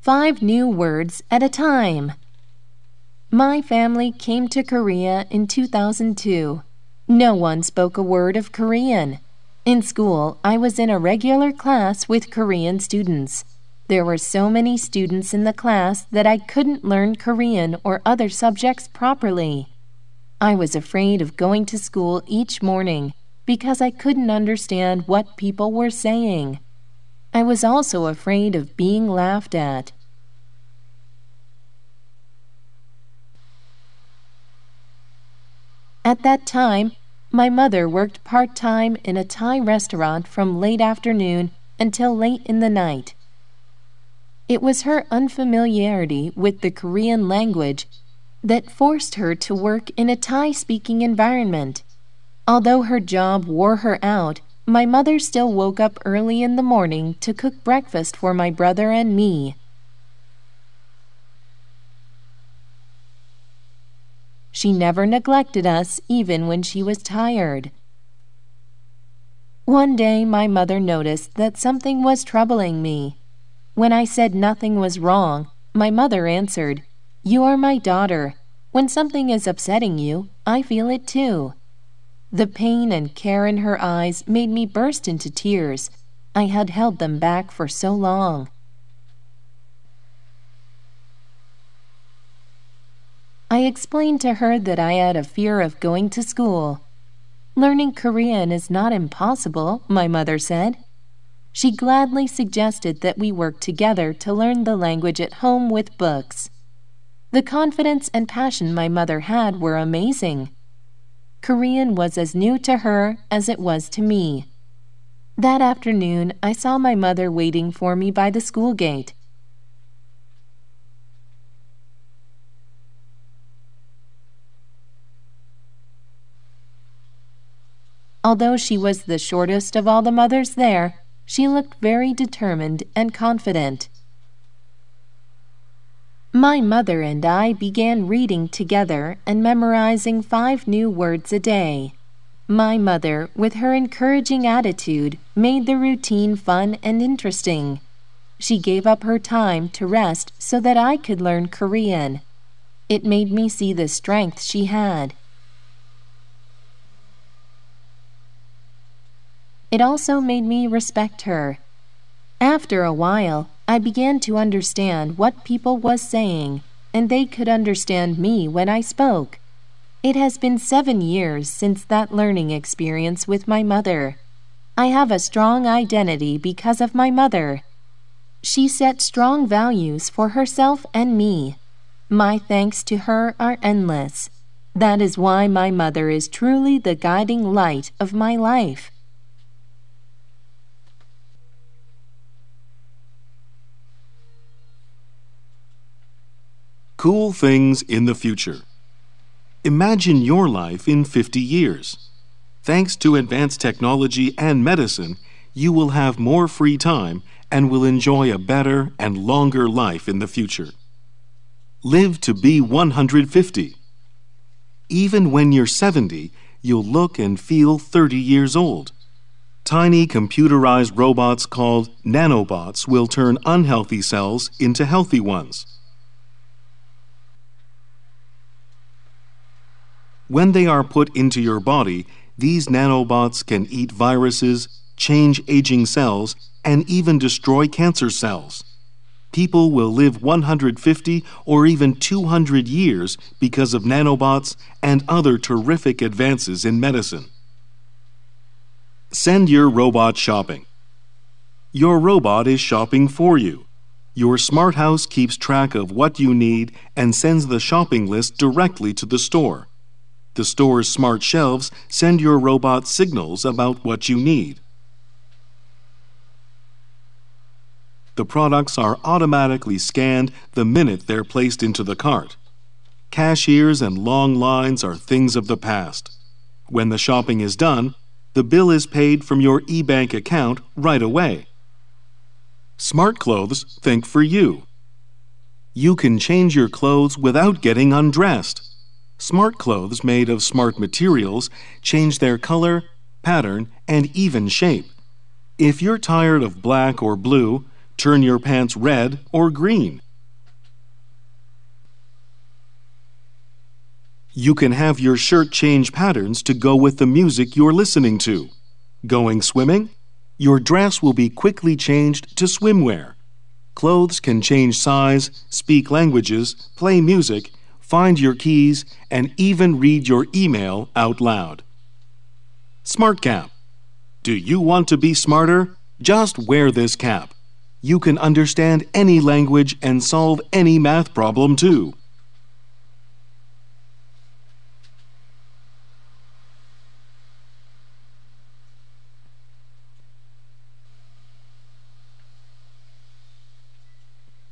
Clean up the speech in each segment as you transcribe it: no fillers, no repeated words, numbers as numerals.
5 new words at a time. My family came to Korea in 2002. No one spoke a word of Korean. In school, I was in a regular class with Korean students. There were so many students in the class that I couldn't learn Korean or other subjects properly. I was afraid of going to school each morning because I couldn't understand what people were saying. I was also afraid of being laughed at. At that time, my mother worked part-time in a Thai restaurant from late afternoon until late in the night. It was her unfamiliarity with the Korean language that forced her to work in a Thai-speaking environment. Although her job wore her out, my mother still woke up early in the morning to cook breakfast for my brother and me. She never neglected us even when she was tired. One day my mother noticed that something was troubling me. When I said nothing was wrong, my mother answered, "You are my daughter. When something is upsetting you, I feel it too." The pain and care in her eyes made me burst into tears. I had held them back for so long. I explained to her that I had a fear of going to school. "Learning Korean is not impossible," my mother said. She gladly suggested that we work together to learn the language at home with books. The confidence and passion my mother had were amazing. Korean was as new to her as it was to me. That afternoon, I saw my mother waiting for me by the school gate. Although she was the shortest of all the mothers there, she looked very determined and confident. My mother and I began reading together and memorizing 5 new words a day. My mother, with her encouraging attitude, made the routine fun and interesting. She gave up her time to rest so that I could learn Korean. It made me see the strength she had. It also made me respect her. After a while, I began to understand what people was saying, and they could understand me when I spoke. It has been 7 years since that learning experience with my mother. I have a strong identity because of my mother. She set strong values for herself and me. My thanks to her are endless. That is why my mother is truly the guiding light of my life. Cool things in the future. Imagine your life in 50 years. Thanks to advanced technology and medicine, you will have more free time and will enjoy a better and longer life in the future. Live to be 150. Even when you're 70, you'll look and feel 30 years old. Tiny computerized robots called nanobots will turn unhealthy cells into healthy ones. When they are put into your body, these nanobots can eat viruses, change aging cells, and even destroy cancer cells. People will live 150 or even 200 years because of nanobots and other terrific advances in medicine. Send your robot shopping. Your robot is shopping for you. Your smart house keeps track of what you need and sends the shopping list directly to the store. The store's smart shelves send your robot signals about what you need. The products are automatically scanned the minute they're placed into the cart. Cashiers and long lines are things of the past. When the shopping is done, the bill is paid from your e-bank account right away. Smart clothes think for you. You can change your clothes without getting undressed. Smart clothes made of smart materials change their color, pattern, and even shape. If you're tired of black or blue, Turn your pants red or green. You can have your shirt change patterns to go with the music you're listening to. Going swimming? Your dress will be quickly changed to swimwear. Clothes can change size, speak languages, play music, find your keys, and even read your email out loud. Smart cap. Do you want to be smarter? Just wear this cap. You can understand any language and solve any math problem too.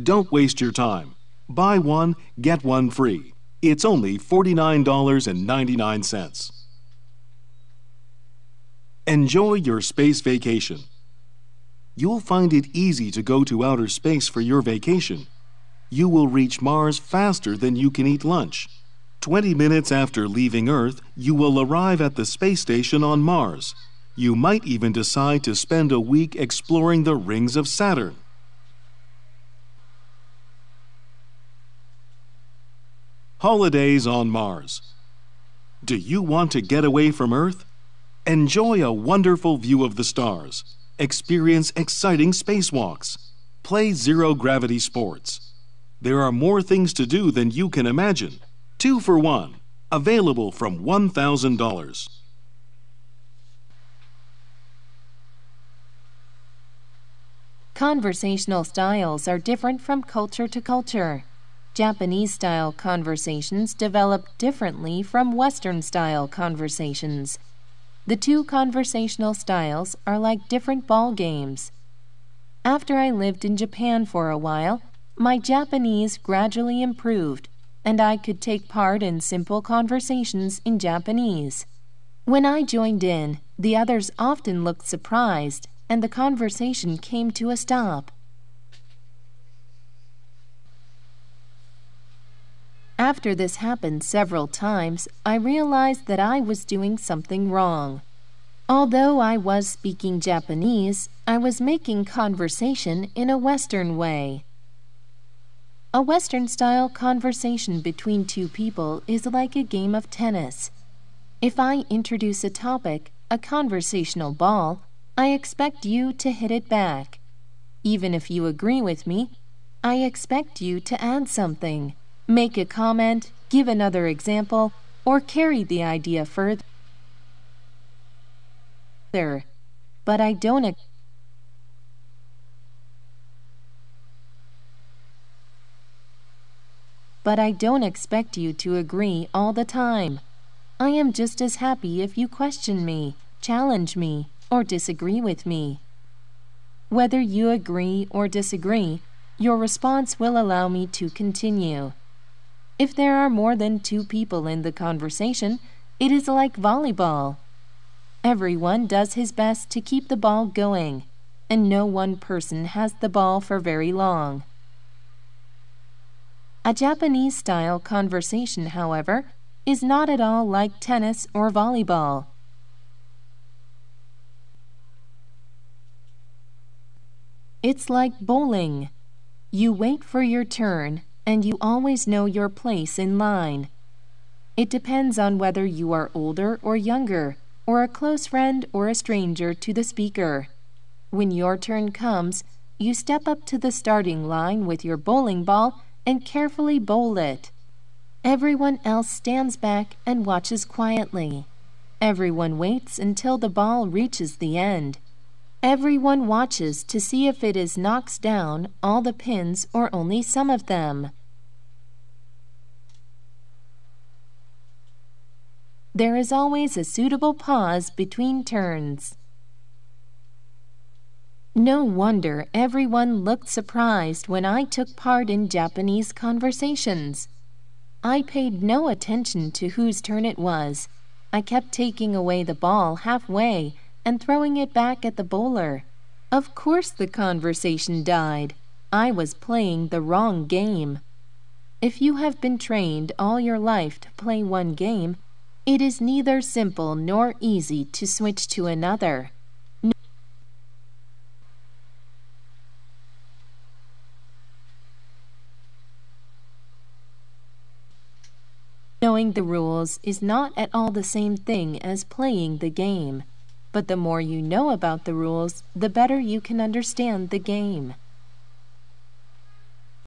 Don't waste your time. Buy one, get one free. It's only $49.99. Enjoy your space vacation. You'll find it easy to go to outer space for your vacation. You will reach Mars faster than you can eat lunch. 20 minutes after leaving Earth, you will arrive at the space station on Mars. You might even decide to spend a week exploring the rings of Saturn. Holidays on Mars. Do you want to get away from Earth? Enjoy a wonderful view of the stars. Experience exciting spacewalks. Play zero-gravity sports. There are more things to do than you can imagine. 2 for 1. Available from $1,000. Conversational styles are different from culture to culture. Japanese-style conversations develop differently from Western-style conversations. The two conversational styles are like different ball games. After I lived in Japan for a while, my Japanese gradually improved, and I could take part in simple conversations in Japanese. When I joined in, the others often looked surprised, and the conversation came to a stop. After this happened several times, I realized that I was doing something wrong. Although I was speaking Japanese, I was making conversation in a Western way. A Western-style conversation between two people is like a game of tennis. If I introduce a topic, a conversational ball, I expect you to hit it back. Even if you agree with me, I expect you to add something. Make a comment, give another example, or carry the idea further. But I don't expect you to agree all the time. I am just as happy if you question me, challenge me, or disagree with me. Whether you agree or disagree, your response will allow me to continue. If there are more than 2 people in the conversation, it is like volleyball. Everyone does his best to keep the ball going, and no one person has the ball for very long. A Japanese-style conversation, however, is not at all like tennis or volleyball. It's like bowling. You wait for your turn, and you always know your place in line. It depends on whether you are older or younger, or a close friend or a stranger to the speaker. When your turn comes, you step up to the starting line with your bowling ball and carefully bowl it. Everyone else stands back and watches quietly. Everyone waits until the ball reaches the end. Everyone watches to see if it knocks down all the pins or only some of them. There is always a suitable pause between turns. No wonder everyone looked surprised when I took part in Japanese conversations. I paid no attention to whose turn it was. I kept taking away the ball halfway and throwing it back at the bowler. Of course the conversation died. I was playing the wrong game. If you have been trained all your life to play one game, it is neither simple nor easy to switch to another. Knowing the rules is not at all the same thing as playing the game, but the more you know about the rules, the better you can understand the game.